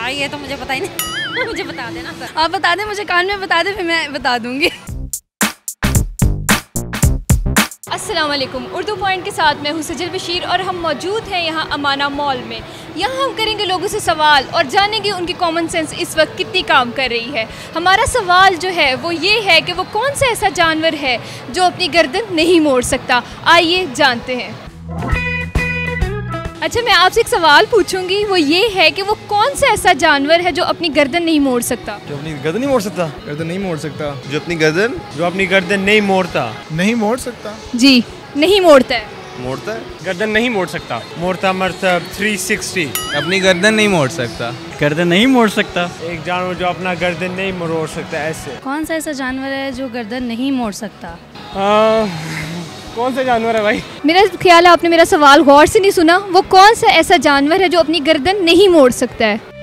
यार ये तो मुझे पता ही नहीं। मुझे बता देना सर। आप बता दें, मुझे कान में बता दें, फिर मैं बता दूंगी। अस्सलाम वालेकुम। उर्दू पॉइंट के साथ मैं हूँ सजल बशीर और हम मौजूद हैं यहाँ अमाना मॉल में। यहाँ हम करेंगे लोगों से सवाल और जानेंगे उनकी कॉमन सेंस इस वक्त कितनी काम कर रही है। हमारा सवाल जो है वो ये है कि वो कौन सा ऐसा जानवर है जो अपनी गर्दन नहीं मोड़ सकता। आइए जानते हैं। अच्छा, मैं आपसे एक सवाल पूछूंगी, वो ये है कि वो कौन सा ऐसा जानवर है जो अपनी गर्दन नहीं मोड़ सकता। जो अपनी गर्दन नहीं मोड़ सकता। गर्दन नहीं मोड़ सकता। जो अपनी गर्दन नहीं मोड़ता। नहीं मोड़ सकता। जी, नहीं मोड़ता है। मोड़ता है। गर्दन नहीं मोड़ सकता। मोड़ता मरता 360। अपनी गर्दन नहीं मोड़ सकता। गर्दन नहीं मोड़ सकता। एक जानवर जो अपना गर्दन नहीं मोड़ सकता। ऐसे कौन सा ऐसा जानवर है जो गर्दन नहीं मोड़ सकता? कौन सा जानवर है भाई? मेरा ख्याल है आपने मेरा सवाल गौर से नहीं सुना। वो कौन सा ऐसा जानवर है जो अपनी गर्दन नहीं मोड़ सकता है?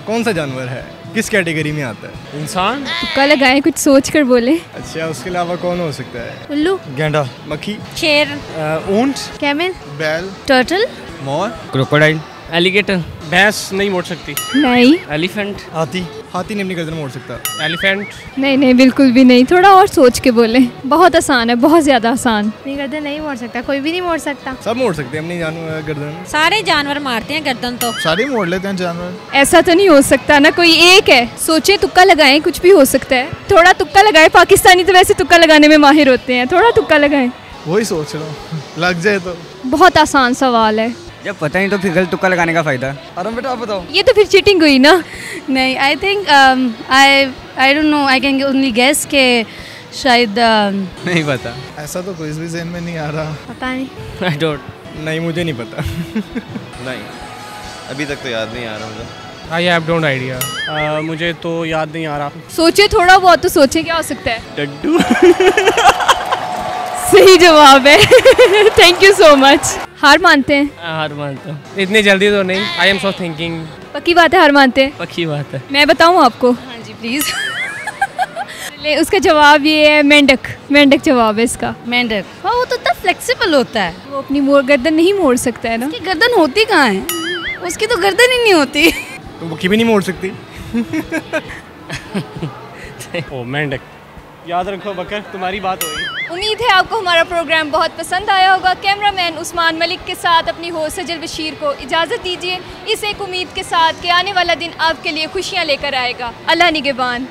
कौन सा जानवर है? किस कैटेगरी में आता है? इंसान। तुक्का लगाएं, कुछ सोच कर बोले। अच्छा, उसके अलावा कौन हो सकता है? उल्लू, गेंडा, मक्खी, शेर, ऊंट, कैमल, बैल, टर्टल, मोर, क्रोकोडाइल, एलिगेटर। भैंस नहीं मोड़ सकती। नहीं एलिफेंट। हाथी। हाथी नहीं अपनी गर्दन मोड़ सकता। एलिफेंट। नहीं, बिल्कुल भी नहीं। थोड़ा और सोच के बोले। बहुत आसान है, बहुत ज़्यादा आसान। अपनी गर्दन नहीं मोड़ सकता। कोई भी नहीं मोड़ सकता। सब मोड़ सकते हैं अपनी गर्दन। सारे जानवर मारते हैं गर्दन तो। सारे मोड़ लेते हैं जानवर। ऐसा तो नहीं हो सकता ना, कोई एक है। सोचे, तुक्का लगाएं, कुछ भी हो सकता है। थोड़ा तुक्का लगाएं। पाकिस्तानी तो वैसे तुक्का लगाने में माहिर होते हैं। थोड़ा तुक्का लगाएं। वही सोच रहा हूँ, लग जाए तो। बहुत आसान सवाल है। जब पता नहीं तो फिर गलत तुक्का लगाने का फायदा। आराम बेटा, आप बताओ। ये तो फिर चीटिंग हुई ना। नहीं, I think I don't know, I can only guess के शायद नहीं पता। ऐसा तो कोई भी ज़हन में नहीं आ रहा। पता नहीं। I don't. नहीं, मुझे नहीं पता। नहीं, अभी तक तो याद नहीं आ रहा मुझे। I have don't idea. मुझे तो याद नहीं आ रहा। सोचे थोड़ा बहुत तो सोचे, क्या हो सकता है? डड्डू। सही जवाब है। Thank you so much. हार मानते हैं? हार मानता हूँ। इतनी जल्दी तो नहीं। I am so thinking. पक्की बात है, हार मानते हैं? पक्की बात है। मैं बताऊँ आपको? हाँ जी, प्लीज। उसका जवाब ये है मेंढक। मेंढक जवाब है इसका। मेंढक। हाँ, वो तो इतना फ्लेक्सिबल होता है। वो अपनी गर्दन नहीं मोड़ सकता है ना। उसकी गर्दन होती कहाँ है? उसकी तो गर्दन ही नहीं होती। तो मक्खी भी नहीं मोड़ सकती। ओ मेंढक। याद रखो बकर, तुम्हारी बात होगी। उम्मीद है आपको हमारा प्रोग्राम बहुत पसंद आया होगा। कैमरामैन उस्मान मलिक के साथ अपनी होस्ट सजल बशीर को इजाज़त दीजिए, इस एक उम्मीद के साथ कि आने वाला दिन आपके लिए खुशियाँ लेकर आएगा। अल्लाह निगहबान।